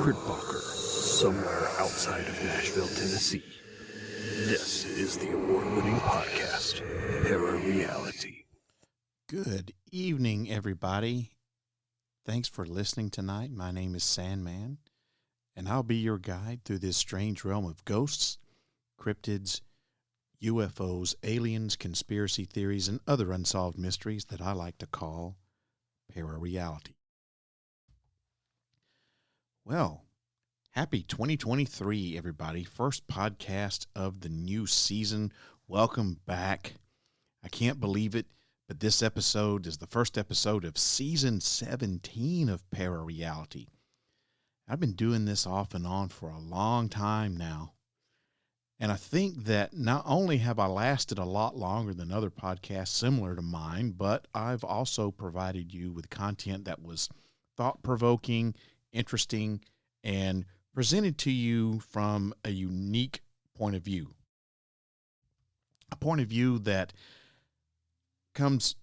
Cryptwalker, somewhere outside of Nashville, Tennessee. This is the award-winning podcast, ParaReality. Good evening, everybody. Thanks for listening tonight. My name is Sandman, and I'll be your guide through this strange realm of ghosts, cryptids, UFOs, aliens, conspiracy theories, and other unsolved mysteries that I like to call ParaReality. Well, happy 2023, everybody. First podcast of the new season. Welcome back. I can't believe it, but this episode is the first episode of season 17 of ParaReality. I've been doing this off and on for a long time now. And I think that not only have I lasted a lot longer than other podcasts similar to mine, but I've also provided you with content that was thought-provoking, interesting, and presented to you from a unique point of view. A point of view that comes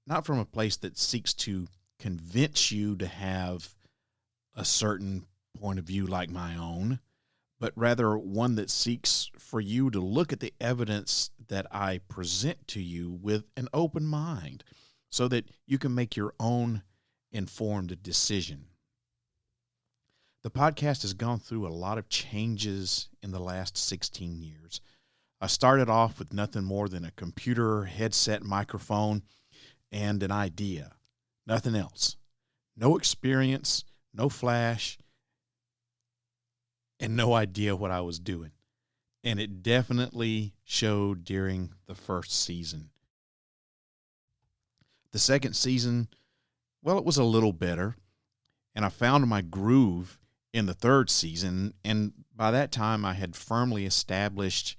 not from a place that seeks to convince you to have a certain point of view like my own, but rather one that seeks for you to look at the evidence that I present to you with an open mind so that you can make your own informed decision. The podcast has gone through a lot of changes in the last 16 years. I started off with nothing more than a computer, headset, microphone, and an idea. Nothing else. No experience, no flash, and no idea what I was doing. And it definitely showed during the first season. The second season, well, it was a little better. And I found my groove in the third season. And by that time, I had firmly established,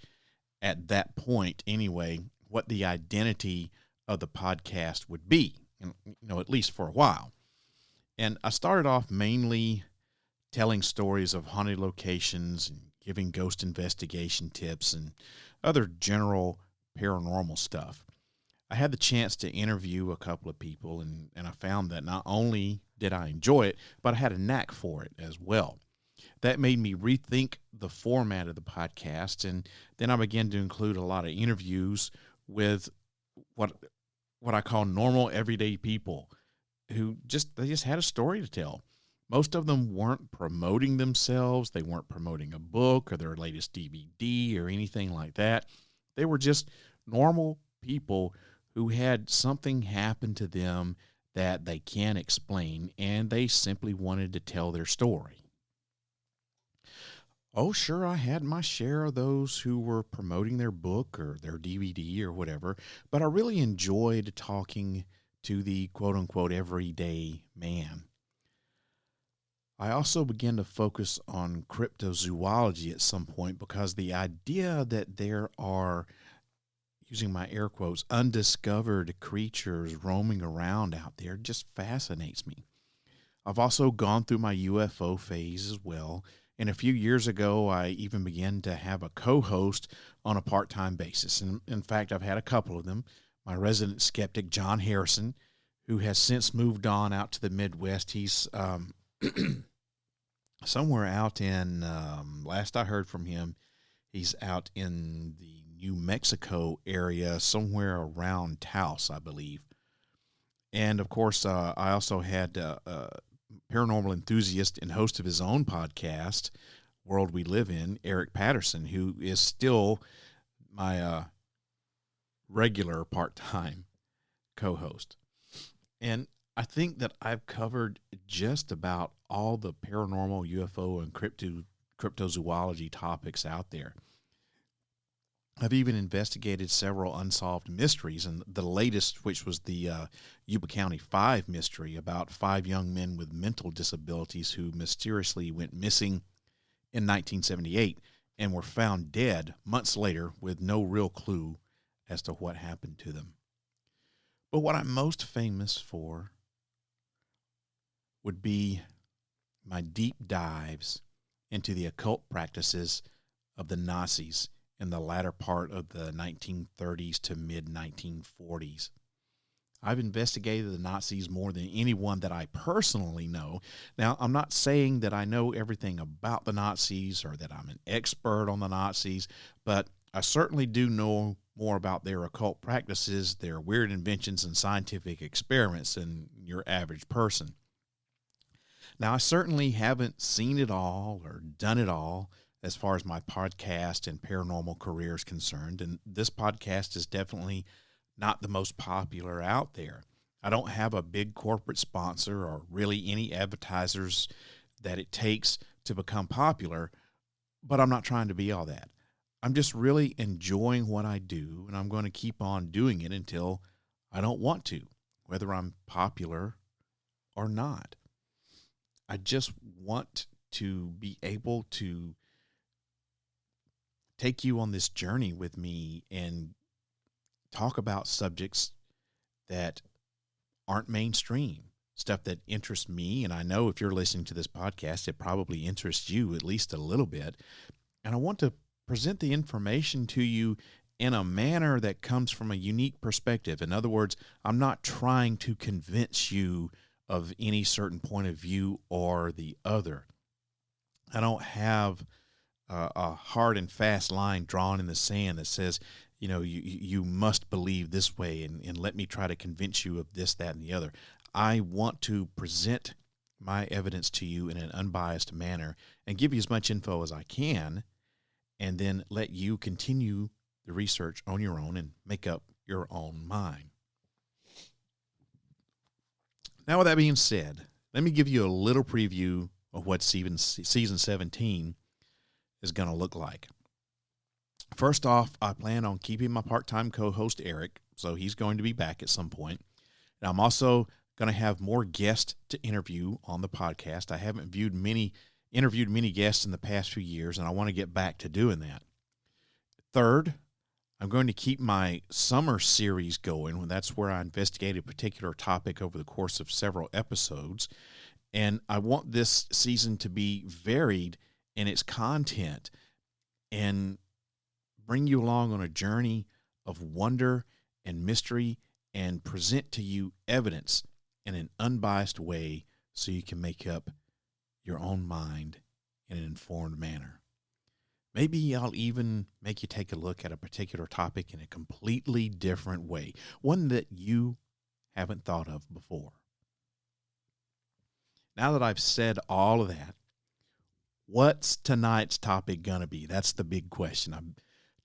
at that point anyway, what the identity of the podcast would be, at least for a while. And I started off mainly telling stories of haunted locations and giving ghost investigation tips and other general paranormal stuff. I had the chance to interview a couple of people, and I found that not only did I enjoy it, but I had a knack for it as well. That made me rethink the format of the podcast, and then I began to include a lot of interviews with what I call normal, everyday people who just had a story to tell. Most of them weren't promoting themselves. They weren't promoting a book or their latest DVD or anything like that. They were just normal people who had something happen to them that they can't explain, and they simply wanted to tell their story. Oh, sure, I had my share of those who were promoting their book or their DVD or whatever, but I really enjoyed talking to the quote-unquote everyday man. I also began to focus on cryptozoology at some point because the idea that there are, using my air quotes, undiscovered creatures roaming around out there just fascinates me. I've also gone through my UFO phase as well, and a few years ago I even began to have a co-host on a part-time basis. And in fact, I've had a couple of them. My resident skeptic, John Harrison, who has since moved on out to the Midwest. He's somewhere out in, last I heard from him, he's out in the New Mexico area, somewhere around Taos, I believe. And of course, I also had a paranormal enthusiast and host of his own podcast, World We Live In, Eric Patterson, who is still my regular part-time co-host. And I think that I've covered just about all the paranormal, UFO, and cryptozoology topics out there. I've even investigated several unsolved mysteries, and the latest, which was the Yuba County 5 mystery about 5 young men with mental disabilities who mysteriously went missing in 1978 and were found dead months later with no real clue as to what happened to them. But what I'm most famous for would be my deep dives into the occult practices of the Nazis in the latter part of the 1930s to mid-1940s. I've investigated the Nazis more than anyone that I personally know. Now, I'm not saying that I know everything about the Nazis or that I'm an expert on the Nazis, but I certainly do know more about their occult practices, their weird inventions, and scientific experiments than your average person. Now, I certainly haven't seen it all or done it all as far as my podcast and paranormal career is concerned, and this podcast is definitely not the most popular out there. I don't have a big corporate sponsor or really any advertisers that it takes to become popular, but I'm not trying to be all that. I'm just really enjoying what I do, and I'm going to keep on doing it until I don't want to, whether I'm popular or not. I just want to be able to take you on this journey with me and talk about subjects that aren't mainstream, stuff that interests me. And I know if you're listening to this podcast, it probably interests you at least a little bit. And I want to present the information to you in a manner that comes from a unique perspective. In other words, I'm not trying to convince you of any certain point of view or the other. I don't have a hard and fast line drawn in the sand that says, you must believe this way and let me try to convince you of this, that, and the other. I want to present my evidence to you in an unbiased manner and give you as much info as I can, and then let you continue the research on your own and make up your own mind. Now, with that being said, let me give you a little preview of what season 17 is going to look like. First off, I plan on keeping my part-time co-host Eric, so he's going to be back at some point. And I'm also going to have more guests to interview on the podcast. I haven't interviewed many guests in the past few years, and I want to get back to doing that. Third, I'm going to keep my summer series going. That's where I investigate a particular topic over the course of several episodes. And I want this season to be varied in its content and bring you along on a journey of wonder and mystery and present to you evidence in an unbiased way so you can make up your own mind in an informed manner. Maybe I'll even make you take a look at a particular topic in a completely different way, one that you haven't thought of before. Now that I've said all of that, what's tonight's topic going to be? That's the big question. I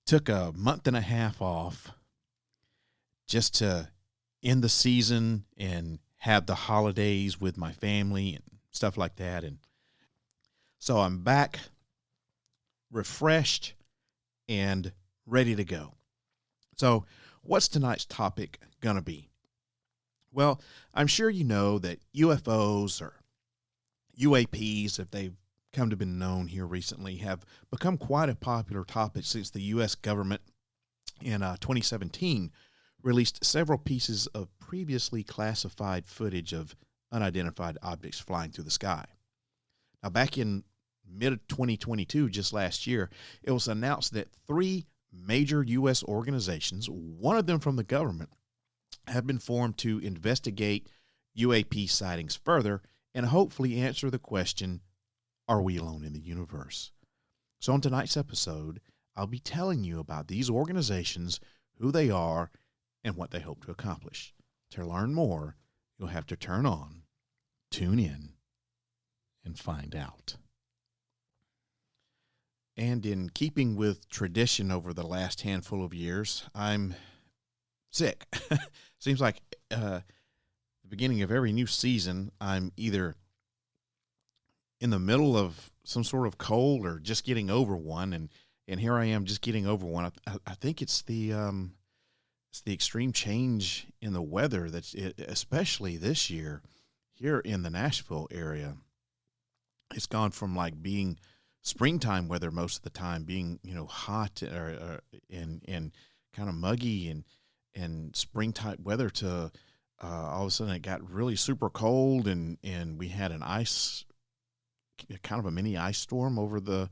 took a month and a half off just to end the season and have the holidays with my family and stuff like that. And so I'm back, refreshed, and ready to go. So what's tonight's topic going to be? Well, I'm sure you know that UFOs or UAPs, if they've come to be known here recently, have become quite a popular topic since the U.S. government in 2017 released several pieces of previously classified footage of unidentified objects flying through the sky. Now, back in mid-2022, just last year, it was announced that 3 major U.S. organizations, one of them from the government, have been formed to investigate UAP sightings further and hopefully answer the question, are we alone in the universe? So on tonight's episode, I'll be telling you about these organizations, who they are, and what they hope to accomplish. To learn more, you'll have to tune in, and find out. And in keeping with tradition over the last handful of years, I'm sick. Seems like the beginning of every new season, I'm either in the middle of some sort of cold or just getting over one, and here I am just getting over one. I think it's the extreme change in the weather especially this year here in the Nashville area. It's gone from like being springtime weather most of the time, being hot and kind of muggy and springtime weather, to all of a sudden it got really super cold, and we had kind of a mini ice storm over the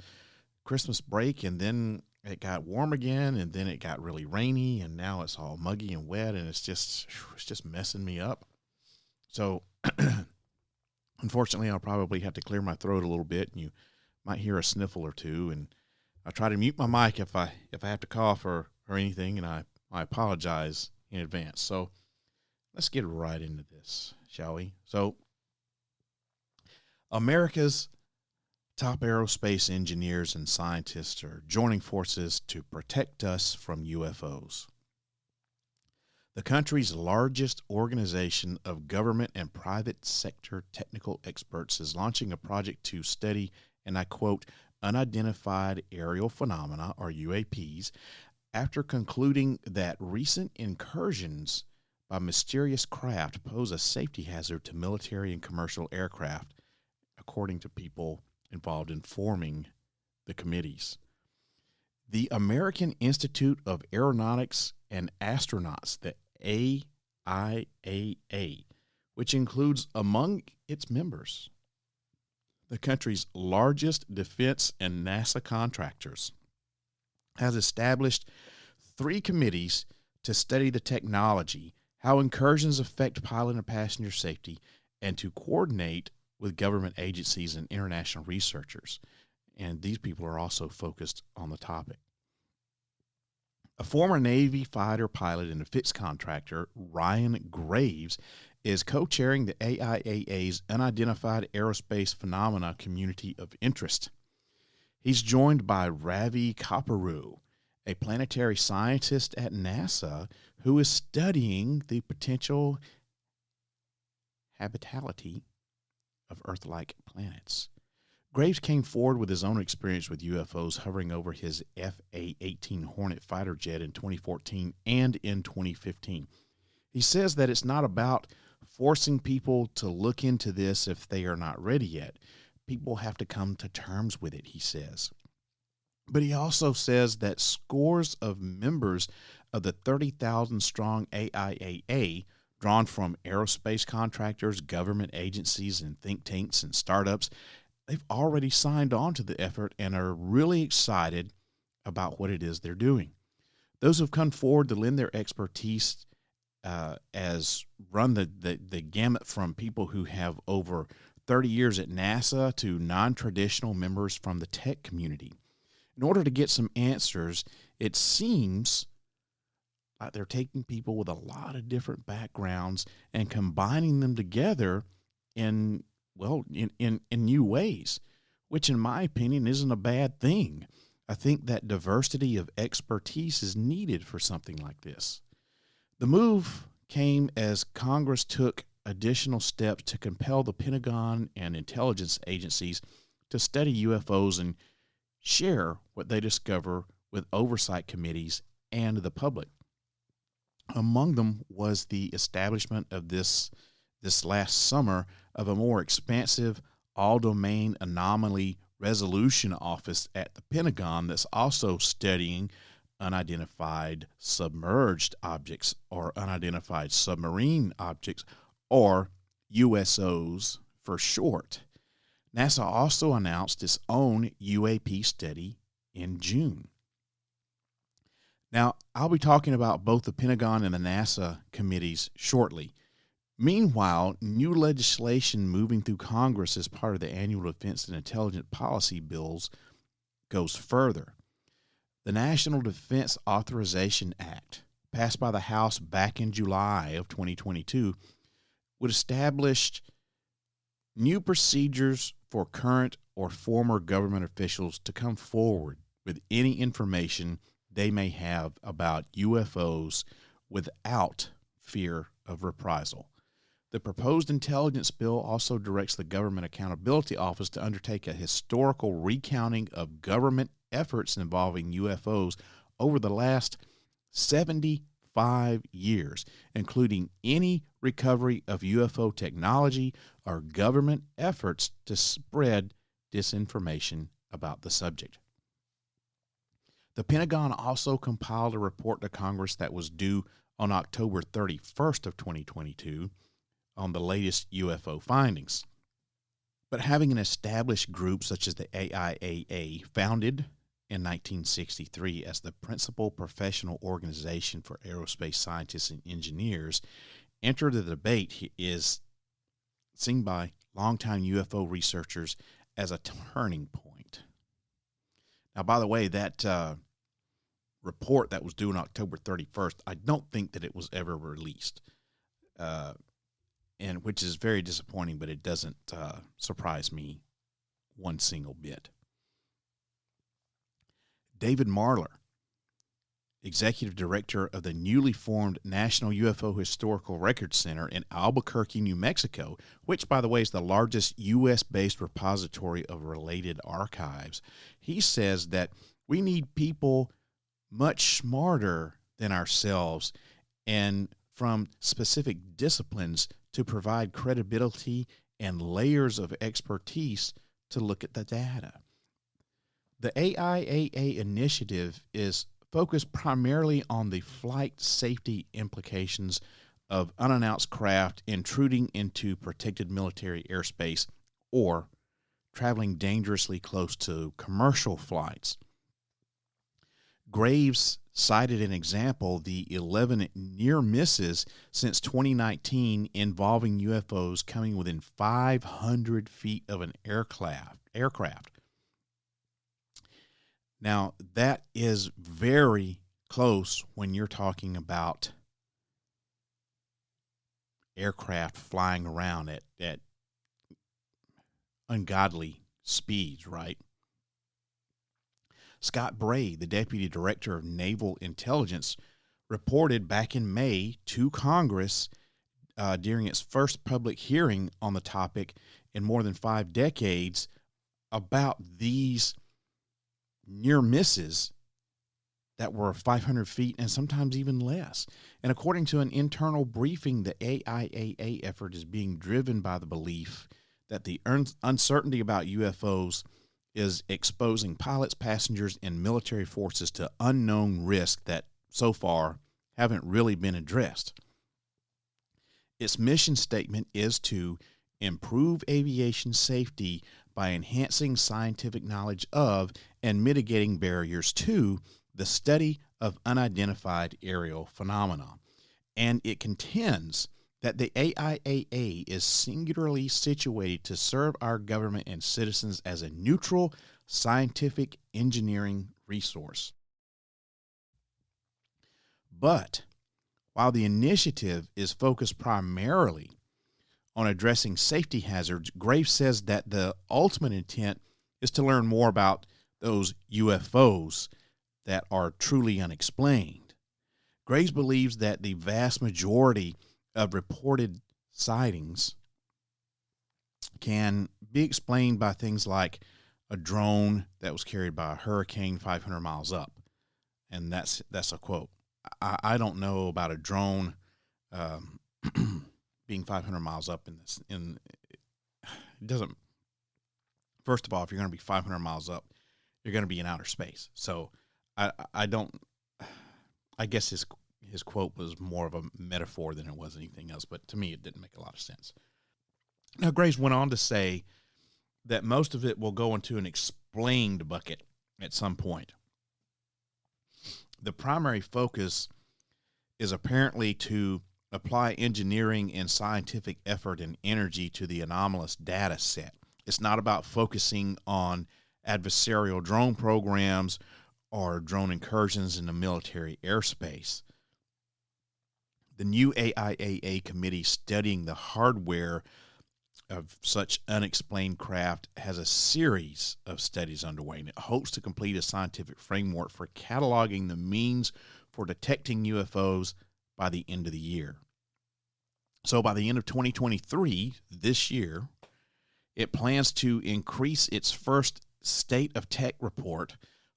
Christmas break, and then it got warm again, and then it got really rainy, and now it's all muggy and wet, and it's just messing me up. So unfortunately, I'll probably have to clear my throat a little bit, and you might hear a sniffle or two, and I'll try to mute my mic if I have to cough or anything, and I apologize in advance. So let's get right into this, shall we? So America's top aerospace engineers and scientists are joining forces to protect us from UFOs. The country's largest organization of government and private sector technical experts is launching a project to study, and I quote, unidentified aerial phenomena, or UAPs, after concluding that recent incursions by mysterious craft pose a safety hazard to military and commercial aircraft, according to people involved in forming the committees. The American Institute of Aeronautics and Astronauts, the AIAA, which includes among its members the country's largest defense and NASA contractors, has established 3 committees to study the technology, how incursions affect pilot and passenger safety, and to coordinate with government agencies and international researchers. And these people are also focused on the topic. A former Navy fighter pilot and defense contractor, Ryan Graves, is co-chairing the AIAA's Unidentified Aerospace Phenomena Community of Interest. He's joined by Ravi Kapoor, a planetary scientist at NASA who is studying the potential habitability of Earth-like planets. Graves came forward with his own experience with UFOs hovering over his FA-18 Hornet fighter jet in 2014 and in 2015. He says that it's not about forcing people to look into this if they are not ready yet. People have to come to terms with it, he says. But he also says that scores of members of the 30,000-strong AIAA, drawn from aerospace contractors, government agencies, and think tanks and startups, they've already signed on to the effort and are really excited about what it is they're doing. Those who've come forward to lend their expertise as run the gamut from people who have over 30 years at NASA to non-traditional members from the tech community. In order to get some answers, it seems like they're taking people with a lot of different backgrounds and combining them together in new ways, which in my opinion isn't a bad thing. I think that diversity of expertise is needed for something like this. The move came as Congress took additional steps to compel the Pentagon and intelligence agencies to study UFOs and share what they discover with oversight committees and the public. Among them was the establishment of this last summer of a more expansive all-domain anomaly resolution office at the Pentagon that's also studying unidentified submerged objects or unidentified submarine objects, or USOs for short. NASA also announced its own UAP study in June. Now, I'll be talking about both the Pentagon and the NASA committees shortly. Meanwhile, new legislation moving through Congress as part of the annual Defense and Intelligence Policy bills goes further. The National Defense Authorization Act, passed by the House back in July of 2022, would establish new procedures for current or former government officials to come forward with any information they may have about UFOs without fear of reprisal. The proposed intelligence bill also directs the Government Accountability Office to undertake a historical recounting of government efforts involving UFOs over the last 75 years, including any recovery of UFO technology or government efforts to spread disinformation about the subject. The Pentagon also compiled a report to Congress that was due on October 31st of 2022 on the latest UFO findings. But having an established group such as the AIAA, founded in 1963 as the principal professional organization for aerospace scientists and engineers, entered the debate is seen by longtime UFO researchers as a turning point. Now, by the way, that report that was due on October 31st, I don't think that it was ever released, and which is very disappointing, but it doesn't surprise me one single bit. David Marler, executive director of the newly formed National UFO Historical Record Center in Albuquerque, New Mexico, which, by the way, is the largest U.S.-based repository of related archives. He says that we need people much smarter than ourselves and from specific disciplines to provide credibility and layers of expertise to look at the data. The AIAA initiative is focused primarily on the flight safety implications of unannounced craft intruding into protected military airspace or traveling dangerously close to commercial flights. Graves cited an example, the 11 near misses since 2019 involving UFOs coming within 500 feet of an aircraft. Now, that is very close when you're talking about aircraft flying around at ungodly speeds, right? Scott Bray, the Deputy Director of Naval Intelligence, reported back in May to Congress during its first public hearing on the topic in more than 5 decades about these near misses that were 500 feet and sometimes even less. And according to an internal briefing, the AIAA effort is being driven by the belief that the uncertainty about UFOs is exposing pilots, passengers, and military forces to unknown risks that so far haven't really been addressed. Its mission statement is to improve aviation safety by enhancing scientific knowledge of and mitigating barriers to the study of unidentified aerial phenomena. And it contends that the AIAA is singularly situated to serve our government and citizens as a neutral scientific engineering resource. But while the initiative is focused primarily on addressing safety hazards, Graves says that the ultimate intent is to learn more about those UFOs that are truly unexplained. Graves believes that the vast majority of reported sightings can be explained by things like a drone that was carried by a hurricane 500 miles up. And that's a quote. I don't know about a drone being 500 miles up it doesn't. First of all, if you're going to be 500 miles up, you're going to be in outer space. So I guess his quote was more of a metaphor than it was anything else, but to me it didn't make a lot of sense. Now, Graves went on to say that most of it will go into an explained bucket at some point. The primary focus is apparently to apply engineering and scientific effort and energy to the anomalous data set. It's not about focusing on adversarial drone programs or drone incursions in the military airspace. The new AIAA committee studying the hardware of such unexplained craft has a series of studies underway, and it hopes to complete a scientific framework for cataloging the means for detecting UFOs by the end of the year. So by the end of 2023, this year, it plans to increase its first State of Tech report,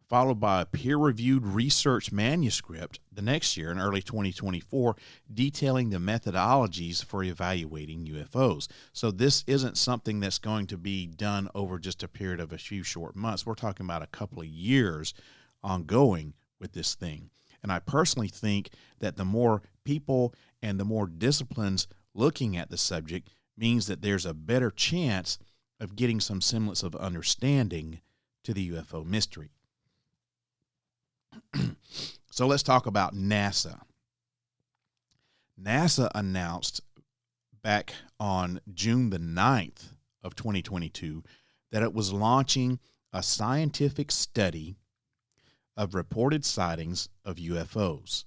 followed by a peer-reviewed research manuscript the next year in early 2024, detailing the methodologies for evaluating UFOs. So this isn't something that's going to be done over just a period of a few short months. We're talking about a couple of years ongoing with this thing. And I personally think that the more people and the more disciplines looking at the subject means that there's a better chance of getting some semblance of understanding to the UFO mystery. So let's talk about NASA. NASA announced back on June the 9th of 2022 that it was launching a scientific study of reported sightings of UFOs.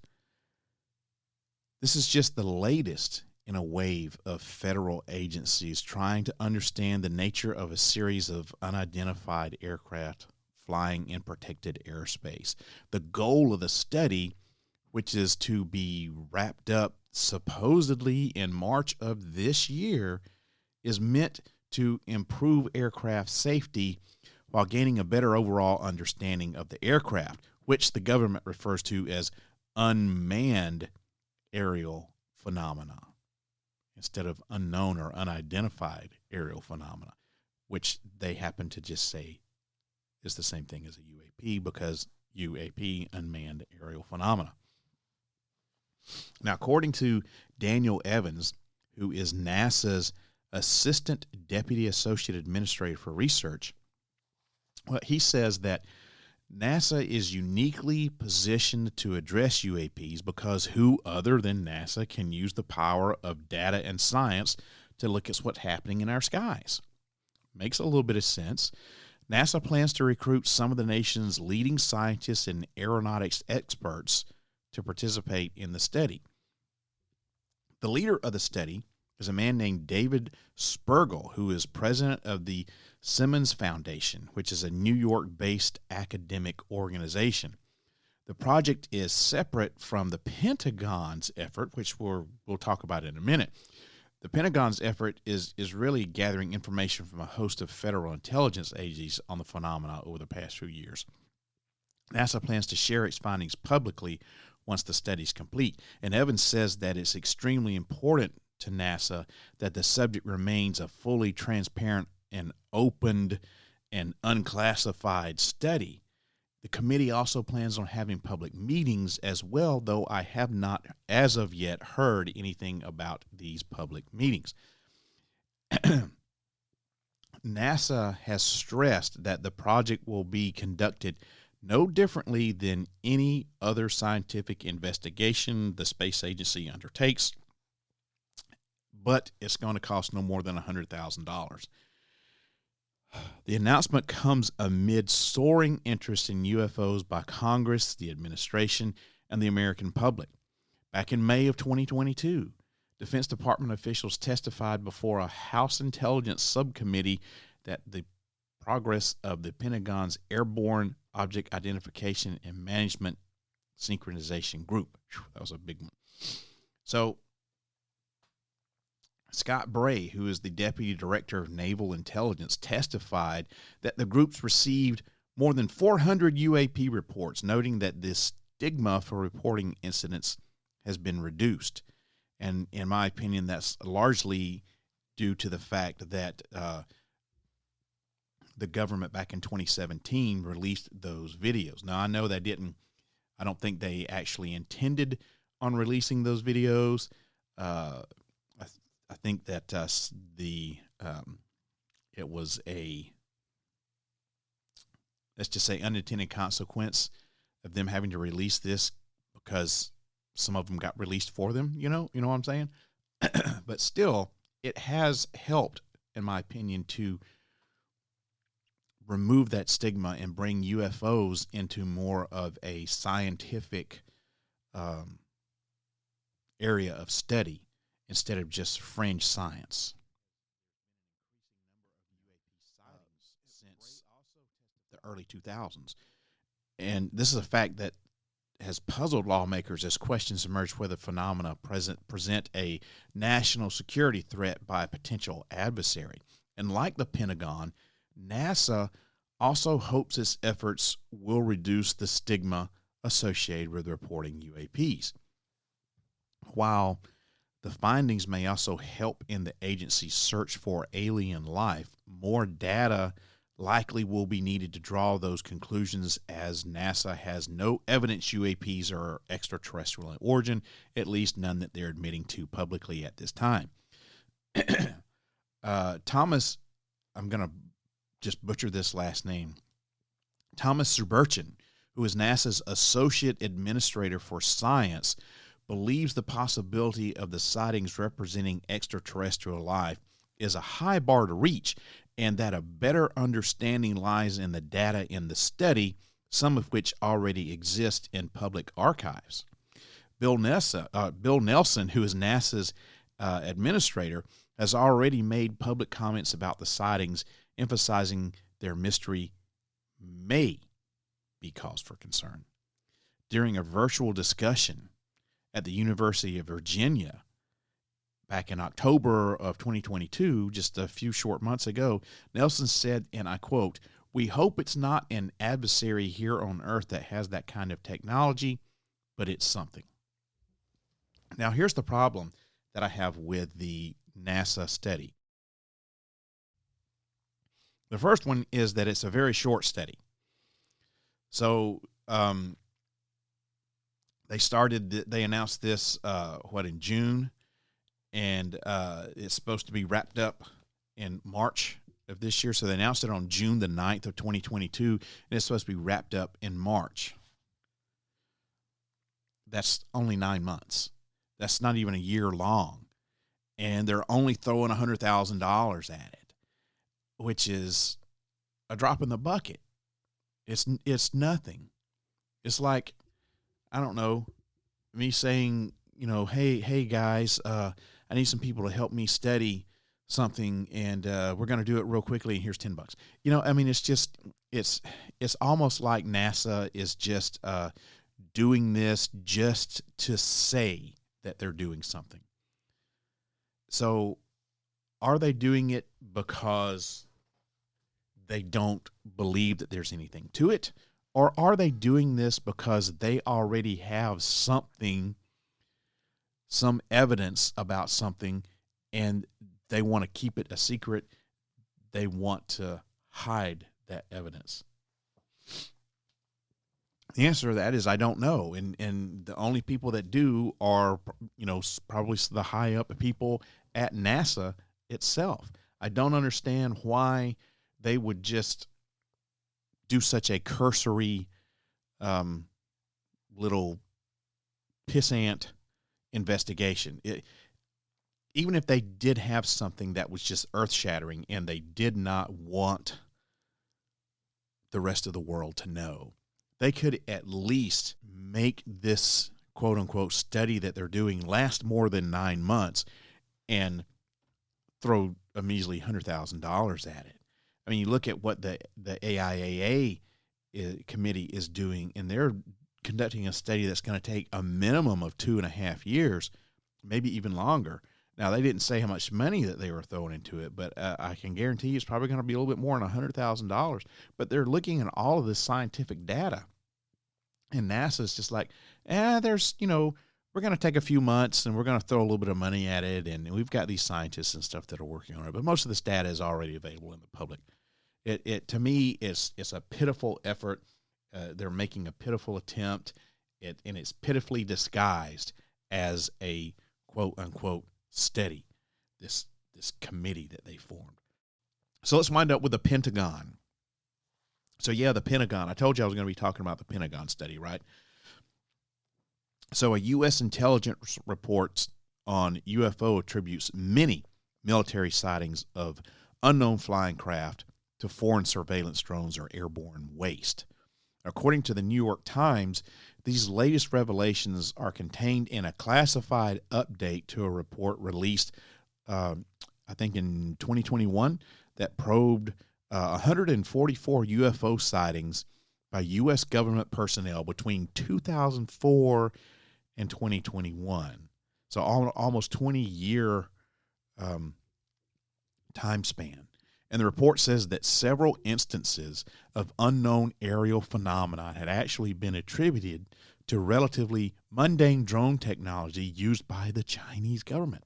This is just the latest in a wave of federal agencies trying to understand the nature of a series of unidentified aircraft flying in protected airspace. The goal of the study, which is to be wrapped up supposedly in March of this year, is meant to improve aircraft safety while gaining a better overall understanding of the aircraft, which the government refers to as unmanned aerial phenomena instead of unknown or unidentified aerial phenomena, which they happen to just say is the same thing as a UAP because UAP, unmanned aerial phenomena. Now, according to Daniel Evans, who is NASA's Assistant Deputy Associate Administrator for Research, well, he says that NASA is uniquely positioned to address UAPs because who other than NASA can use the power of data and science to look at what's happening in our skies? Makes a little bit of sense. NASA plans to recruit some of the nation's leading scientists and aeronautics experts to participate in the study. The leader of the study is a man named David Spergel, who is president of the Simmons Foundation, which is a New York-based academic organization. The project is separate from the Pentagon's effort, which we'll talk about in a minute. The Pentagon's effort is really gathering information from a host of federal intelligence agencies on the phenomena over the past few years. NASA plans to share its findings publicly once the study is complete, and Evans says that it's extremely important to NASA that the subject remains a fully transparent and opened and unclassified study. The committee also plans on having public meetings as well, though I have not, as of yet, heard anything about these public meetings. NASA has stressed that the project will be conducted no differently than any other scientific investigation the space agency undertakes, but it's going to cost no more than $100,000. The announcement comes amid soaring interest in UFOs by Congress, the administration, and the American public. Back in May of 2022, Defense Department officials testified before a House Intelligence Subcommittee that the progress of the Pentagon's Airborne Object Identification and Management Synchronization Group. That was a big one. So, Scott Bray, who is the Deputy Director of Naval Intelligence, testified that the groups received more than 400 UAP reports, noting that this stigma for reporting incidents has been reduced. And in my opinion, that's largely due to the fact that the government back in 2017 released those videos. Now, I know I don't think they actually intended on releasing those videos. I think that it was a, let's just say, unintended consequence of them having to release this because some of them got released for them. You know what I'm saying? But still, it has helped, in my opinion, to remove that stigma and bring UFOs into more of a scientific area of study instead of just fringe science. Since the early 2000s. And this is a fact that has puzzled lawmakers as questions emerge whether phenomena present a national security threat by a potential adversary. And like the Pentagon, NASA also hopes its efforts will reduce the stigma associated with reporting UAPs. While the findings may also help in the agency's search for alien life, more data likely will be needed to draw those conclusions, as NASA has no evidence UAPs are extraterrestrial in origin, at least none that they're admitting to publicly at this time. Thomas, I'm going to just butcher this last name, Thomas Suburchin, who is NASA's Associate Administrator for Science, believes the possibility of the sightings representing extraterrestrial life is a high bar to reach, and that a better understanding lies in the data in the study, some of which already exist in public archives. Bill Nelson, who is NASA's administrator, has already made public comments about the sightings, emphasizing their mystery may be cause for concern. During a virtual discussion at the University of Virginia back in October of 2022, just a few short months ago, Nelson said, and I quote, "We hope it's not an adversary here on Earth that has that kind of technology, but it's something." Now, here's the problem that I have with the NASA study. The first one is that it's a very short study. So they announced this, in June, and it's supposed to be wrapped up in March of this year. So they announced it on June the 9th of 2022, and it's supposed to be wrapped up in March. That's only 9 months. That's not even a year long. And they're only throwing $100,000 at it, which is a drop in the bucket. It's nothing. It's like, I don't know, me saying, hey guys, I need some people to help me study something, and we're going to do it real quickly, and here's $10. It's almost like NASA is just doing this just to say that they're doing something. So are they doing it because they don't believe that there's anything to it? Or are they doing this because they already have something, some evidence about something, and they want to keep it a secret? They want to hide that evidence. The answer to that is I don't know. And the only people that do are, probably the high up people at NASA itself. I don't understand why they would just do such a cursory little pissant investigation. Even if they did have something that was just earth-shattering and they did not want the rest of the world to know, they could at least make this quote-unquote study that they're doing last more than 9 months and throw a measly $100,000 at it. I mean, you look at what the AIAA committee is doing, and they're conducting a study that's going to take a minimum of 2.5 years, maybe even longer. Now, they didn't say how much money that they were throwing into it, but I can guarantee you it's probably going to be a little bit more than $100,000. But they're looking at all of this scientific data, and NASA's just like, we're going to take a few months and we're going to throw a little bit of money at it, and we've got these scientists and stuff that are working on it. But most of this data is already available in the public. It to me is a pitiful effort. They're making a pitiful attempt, and it's pitifully disguised as a quote unquote study. This committee that they formed. So let's wind up with the Pentagon. So yeah, the Pentagon. I told you I was going to be talking about the Pentagon study, right? So a U.S. intelligence report on UFO attributes many military sightings of unknown flying craft to foreign surveillance drones or airborne waste. According to the New York Times, these latest revelations are contained in a classified update to a report released, I think in 2021, that probed 144 UFO sightings by U.S. government personnel between 2004 and 2021. So almost 20-year time span. And the report says that several instances of unknown aerial phenomena had actually been attributed to relatively mundane drone technology used by the Chinese government.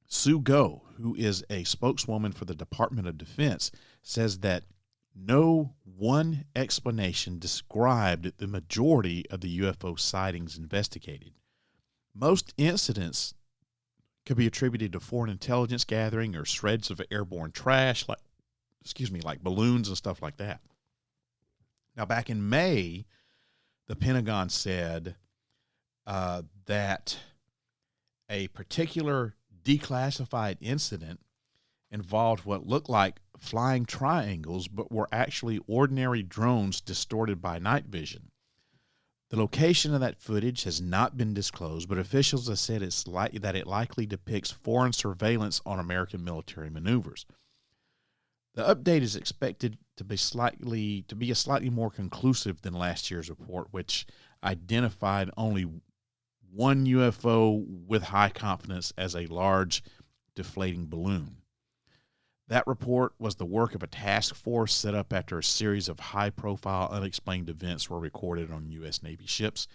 Sue Go, who is a spokeswoman for the Department of Defense, says that no one explanation described the majority of the UFO sightings investigated. Most incidents could be attributed to foreign intelligence gathering or shreds of airborne trash, like balloons and stuff like that. Now, back in May, the Pentagon said that a particular declassified incident involved what looked like flying triangles, but were actually ordinary drones distorted by night vision. The location of that footage has not been disclosed, but officials have said that it likely depicts foreign surveillance on American military maneuvers. The update is expected to be slightly more conclusive than last year's report, which identified only one UFO with high confidence as a large deflating balloon. That report was the work of a task force set up after a series of high-profile unexplained events were recorded on U.S. Navy ships.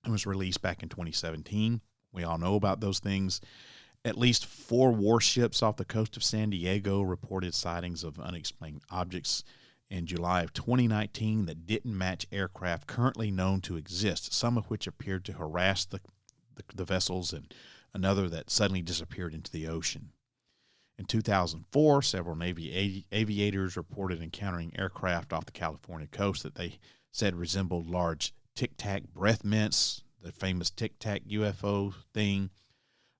It was released back in 2017. We all know about those things. At least 4 warships off the coast of San Diego reported sightings of unexplained objects in July of 2019 that didn't match aircraft currently known to exist, some of which appeared to harass the vessels, and another that suddenly disappeared into the ocean. In 2004, several Navy aviators reported encountering aircraft off the California coast that they said resembled large tic-tac breath mints, the famous tic-tac UFO thing.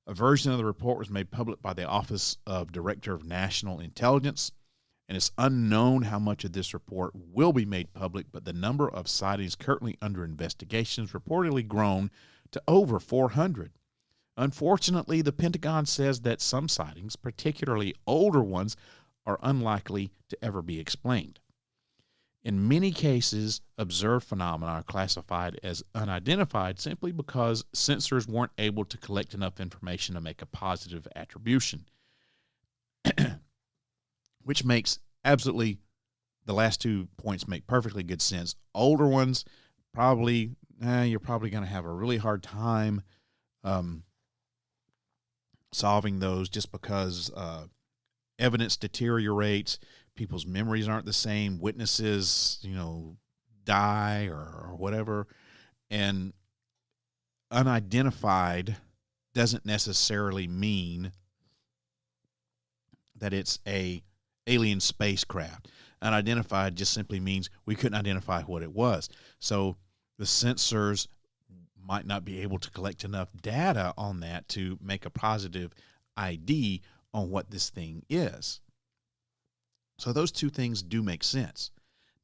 A version of the report was made public by the Office of Director of National Intelligence, and it's unknown how much of this report will be made public, but the number of sightings currently under investigation has reportedly grown to over 400. Unfortunately, the Pentagon says that some sightings, particularly older ones, are unlikely to ever be explained. In many cases, observed phenomena are classified as unidentified simply because sensors weren't able to collect enough information to make a positive attribution, which makes absolutely, the last 2 points make perfectly good sense. Older ones, you're probably going to have a really hard time solving those just because evidence deteriorates, people's memories aren't the same, witnesses, die or whatever, and unidentified doesn't necessarily mean that it's a alien spacecraft. Unidentified just simply means we couldn't identify what it was. So the sensors might not be able to collect enough data on that to make a positive ID on what this thing is. So those 2 things do make sense.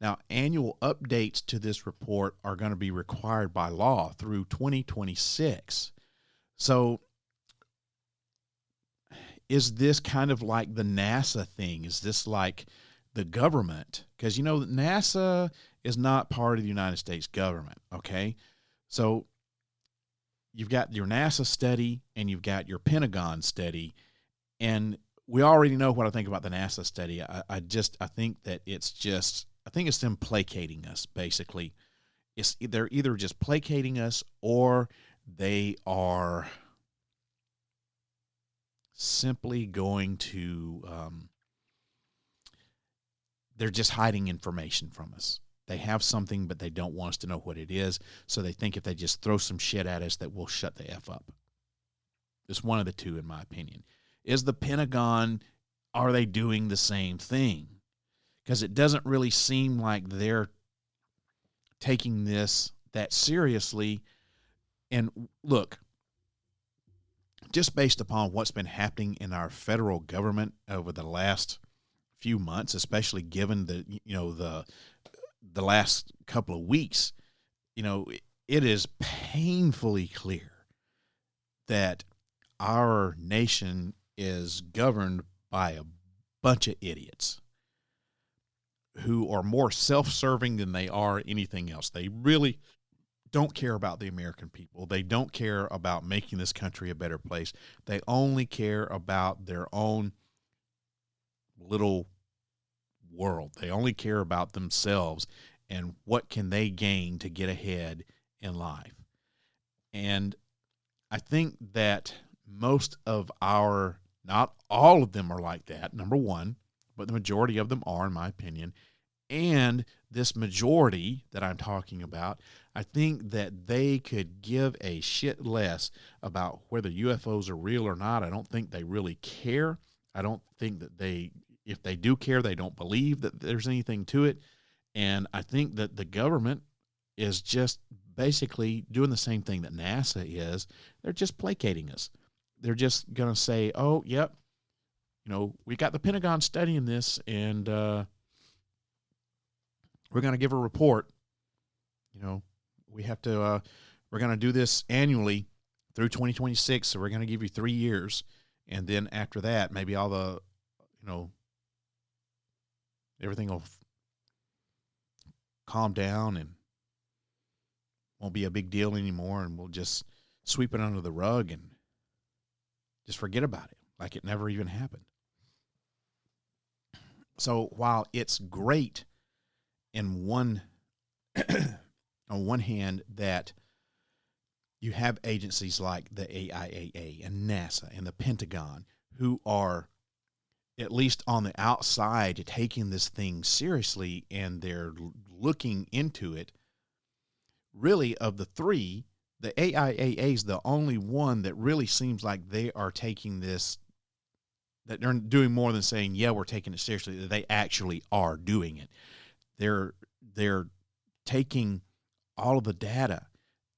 Now, annual updates to this report are going to be required by law through 2026. So is this kind of like the NASA thing? Is this like the government? Because, NASA is not part of the United States government, okay? So you've got your NASA study and you've got your Pentagon study, and we already know what I think about the NASA study. I think that I think it's them placating us, basically. They're either just placating us or they are simply going to, they're just hiding information from us. They have something, but they don't want us to know what it is, so they think if they just throw some shit at us that we'll shut the F up. It's one of the 2, in my opinion. Is the Pentagon, are they doing the same thing? Because it doesn't really seem like they're taking this that seriously. And look, just based upon what's been happening in our federal government over the last few months, especially given the last couple of weeks, it is painfully clear that our nation is governed by a bunch of idiots who are more self-serving than they are anything else. They really don't care about the American people. They don't care about making this country a better place. They only care about their own little world. They only care about themselves and what can they gain to get ahead in life. And I think that most of our, not all of them are like that, number one, but the majority of them are, in my opinion. And this majority that I'm talking about, I think that they could give a shit less about whether UFOs are real or not. I don't think they really care. I don't think that if they do care, they don't believe that there's anything to it. And I think that the government is just basically doing the same thing that NASA is. They're just placating us. They're just going to say, oh, yep, we got the Pentagon studying this, and we're going to give a report. We have to, we're going to do this annually through 2026, so we're going to give you 3 years. And then after that, maybe all the, everything will calm down and won't be a big deal anymore, and we'll just sweep it under the rug and just forget about it like it never even happened. So while it's great in one on one hand that you have agencies like the AIAA and NASA and the Pentagon who are, at least on the outside, taking this thing seriously, and they're looking into it. Really, of the three, the AIAA is the only one that really seems like they are taking this, that they're doing more than saying, yeah, we're taking it seriously. They actually are doing it. They're taking all of the data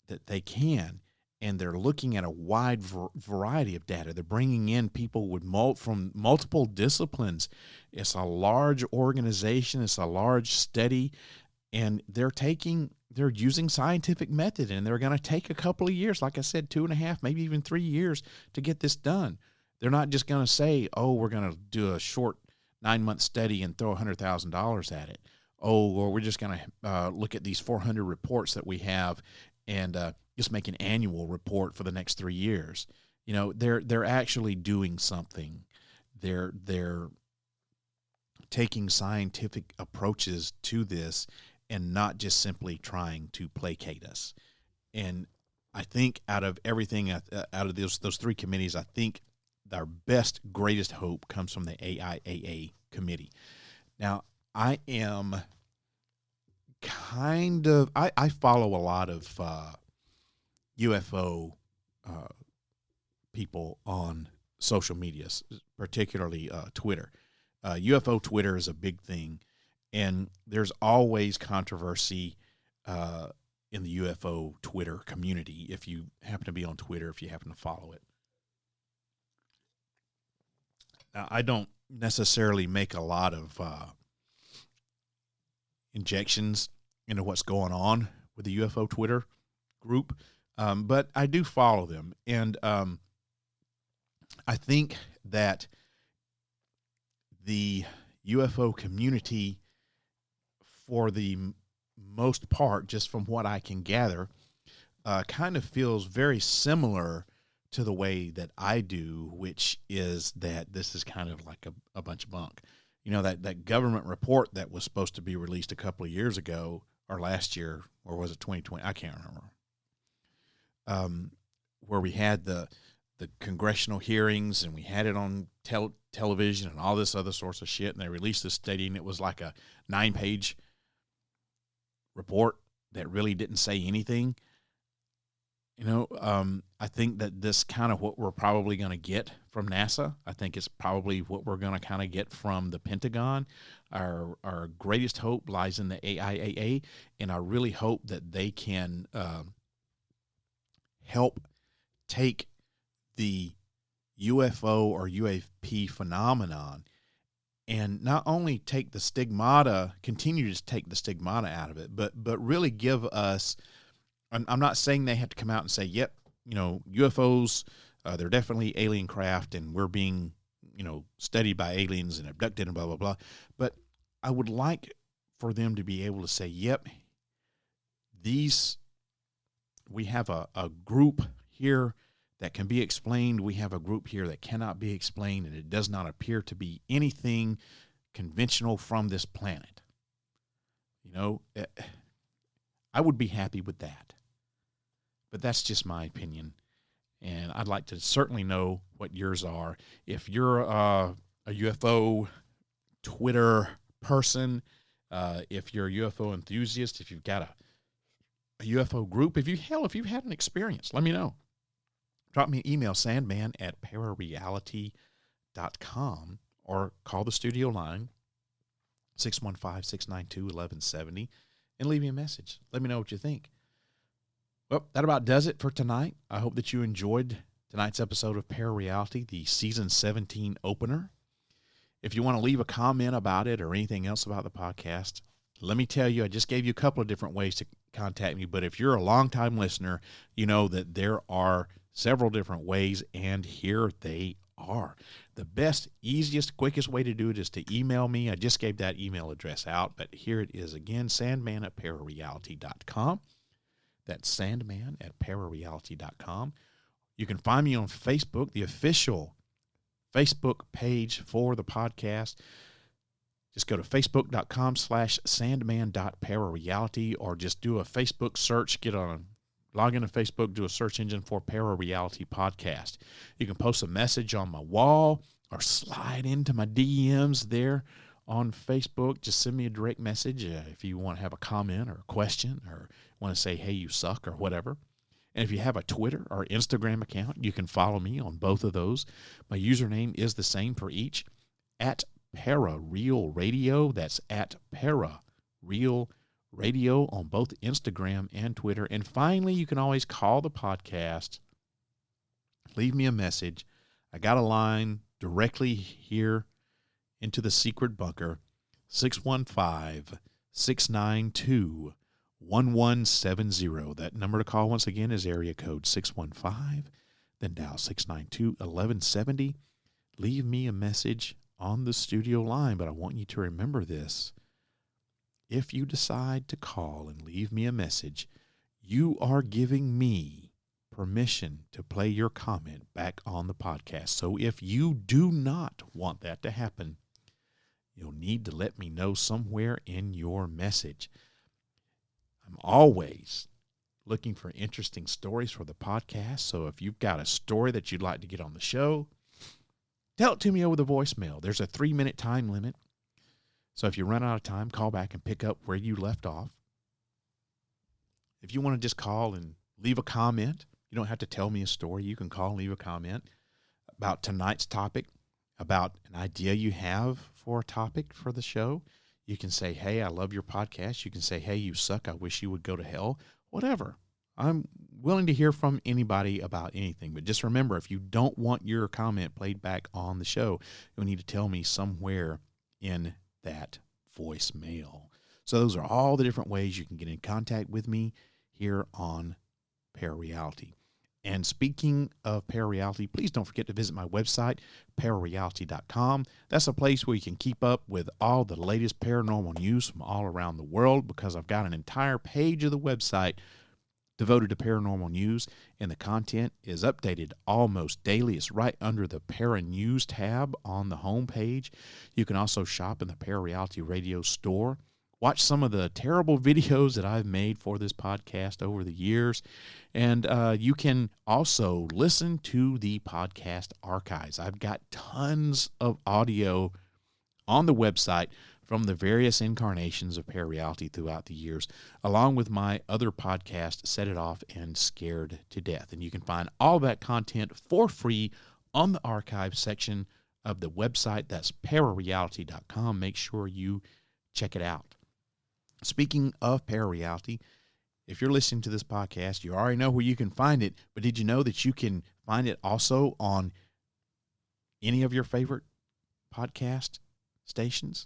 that they can, and they're looking at a wide variety of data. They're bringing in people with from multiple disciplines. It's a large organization. It's a large study, and they're using scientific method, and they're going to take a couple of years, like I said, 2.5, maybe even 3 years to get this done. They're not just going to say, oh, we're going to do a short 9-month study and throw $100,000 at it. Oh, or we're just going to look at these 400 reports that we have and just make an annual report for the next 3 years. They're actually doing something. They're taking scientific approaches to this and not just simply trying to placate us. And I think out of everything, out of those three committees, I think our best, greatest hope comes from the AIAA committee. Now, I am I follow a lot of UFO people on social media, particularly Twitter. UFO Twitter is a big thing, and there's always controversy in the UFO Twitter community if you happen to be on Twitter, if you happen to follow it. Now, I don't necessarily make a lot of injections into what's going on with the UFO Twitter group, but I do follow them, and I think that the UFO community, for the most part, just from what I can gather, kind of feels very similar to the way that I do, which is that this is kind of like a bunch of bunk. That government report that was supposed to be released a couple of years ago, or last year, or was it 2020? I can't remember. Where we had the congressional hearings, and we had it on television and all this other sorts of shit, and they released this study, and it was like a 9-page report that really didn't say anything. I think that this kind of what we're probably going to get from NASA. I think it's probably what we're going to kind of get from the Pentagon. Our greatest hope lies in the AIAA, and I really hope that they can help take the UFO or UAP phenomenon and not only take the stigmata, continue to take the stigmata out of it, but really give us, I'm not saying they have to come out and say, yep, UFOs, they're definitely alien craft, and we're being, studied by aliens and abducted and blah, blah, blah. But I would like for them to be able to say, yep, we have a group here that can be explained. We have a group here that cannot be explained, and it does not appear to be anything conventional from this planet. I would be happy with that. But that's just my opinion, and I'd like to certainly know what yours are. If you're a UFO Twitter person, if you're a UFO enthusiast, if you've got a UFO group, if you've had an experience, let me know. Drop me an email, sandman@ParaReality.com, or call the studio line, 615-692-1170, and leave me a message. Let me know what you think. Well, that about does it for tonight. I hope that you enjoyed tonight's episode of ParaReality, the Season 17 opener. If you want to leave a comment about it or anything else about the podcast, let me tell you, I just gave you a couple of different ways to contact me, but if you're a longtime listener, you know that there are several different ways, and here they are. The best, easiest, quickest way to do it is to email me. I just gave that email address out, but here it is again, sandman@parareality.com. That's sandman@parareality.com. You can find me on Facebook, the official Facebook page for the podcast. Just go to facebook.com/sandman.parareality, or just do a Facebook search, log into Facebook, do a search engine for ParaReality Podcast. You can post a message on my wall or slide into my DMs there on Facebook. Just send me a direct message if you want to have a comment or a question or want to say, hey, you suck or whatever. And if you have a Twitter or Instagram account, you can follow me on both of those. My username is the same for each, at ParaReal Radio. That's at ParaReal Radio on both Instagram and Twitter. And finally, you can always call the podcast, leave me a message. I got a line directly here into the secret bunker, 615-692-1170. That number to call once again is area code 615, then dial 692-1170. Leave me a message on the studio line, but I want you to remember this. If you decide to call and leave me a message, you are giving me permission to play your comment back on the podcast. So if you do not want that to happen, you'll need to let me know somewhere in your message. I'm always looking for interesting stories for the podcast. So if you've got a story that you'd like to get on the show, tell it to me over the voicemail. There's a 3-minute time limit. So if you run out of time, call back and pick up where you left off. If you want to just call and leave a comment, you don't have to tell me a story. You can call and leave a comment about tonight's topic, about an idea you have for a topic for the show. You can say, hey, I love your podcast. You can say, hey, you suck. I wish you would go to hell. Whatever. I'm willing to hear from anybody about anything. But just remember, if you don't want your comment played back on the show, you'll need to tell me somewhere in that voicemail. So those are all the different ways you can get in contact with me here on ParaReality. And speaking of ParaReality, please don't forget to visit my website, ParaReality.com. That's a place where you can keep up with all the latest paranormal news from all around the world, because I've got an entire page of the website devoted to paranormal news, and the content is updated almost daily. It's right under the Para News tab on the homepage. You can also shop in the ParaReality Radio store. Watch some of the terrible videos that I've made for this podcast over the years. And you can also listen to the podcast archives. I've got tons of audio on the website from the various incarnations of ParaReality throughout the years, along with my other podcast, Set It Off and Scared to Death. And you can find all that content for free on the archive section of the website. That's ParaReality.com. Make sure you check it out. Speaking of ParaReality, if you're listening to this podcast, you already know where you can find it, but did you know that you can find it also on any of your favorite podcast stations?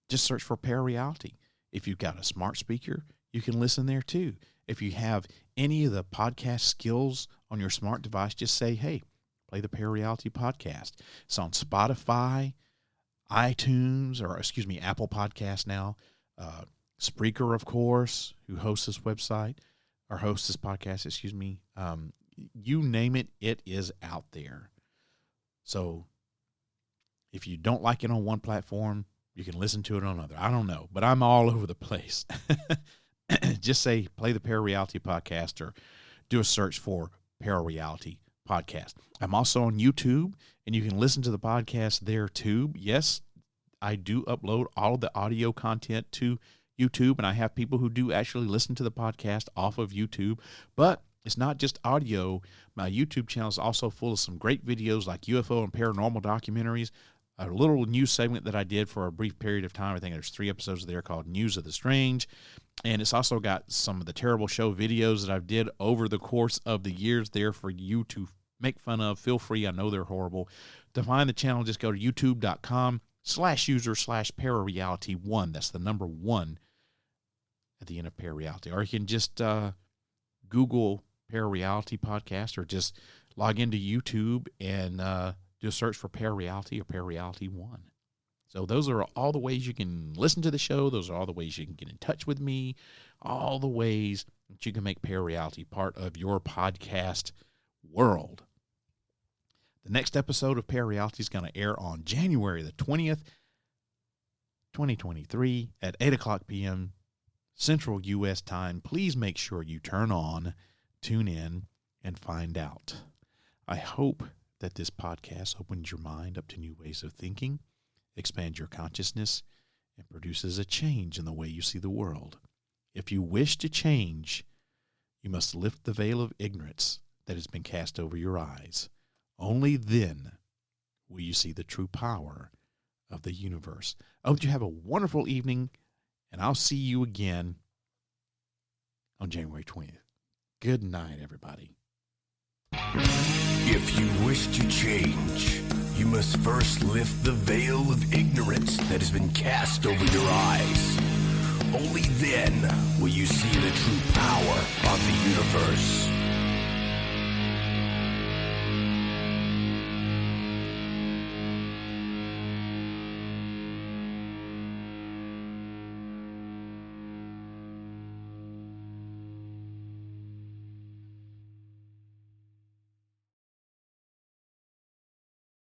Just search for ParaReality. If you've got a smart speaker, you can listen there too. If you have any of the podcast skills on your smart device, just say, hey, play the ParaReality podcast. It's on Spotify, iTunes, Apple Podcasts now, Spreaker, of course, who hosts this podcast, you name it, it is out there. So if you don't like it on one platform, you can listen to it on another. I don't know, but I'm all over the place. Just say, play the ParaReality podcast, or do a search for ParaReality podcast. I'm also on YouTube, and you can listen to the podcast there too. Yes, I do upload all of the audio content to YouTube, and I have people who do actually listen to the podcast off of YouTube. But it's not just audio. My YouTube channel is also full of some great videos like UFO and paranormal documentaries, a little news segment that I did for a brief period of time. I think there's 3 episodes there called News of the Strange. And it's also got some of the terrible show videos that I've did over the course of the years there for you to make fun of. Feel free. I know they're horrible. To find the channel, just go to youtube.com/user/ParaReality1. That's the number 1 at the end of ParaReality. Or you can just Google ParaReality Podcast, or just log into YouTube and do a search for ParaReality or ParaReality1. So those are all the ways you can listen to the show. Those are all the ways you can get in touch with me, all the ways that you can make ParaReality part of your podcast world. The next episode of ParaReality is going to air on January the 20th, 2023 at 8 o'clock p.m. Central U.S. time. Please make sure you tune in, and find out. I hope that this podcast opens your mind up to new ways of thinking, expands your consciousness, and produces a change in the way you see the world. If you wish to change, you must lift the veil of ignorance that has been cast over your eyes. Only then will you see the true power of the universe. I hope you have a wonderful evening, and I'll see you again on January 20th. Good night, everybody. If you wish to change, you must first lift the veil of ignorance that has been cast over your eyes. Only then will you see the true power of the universe.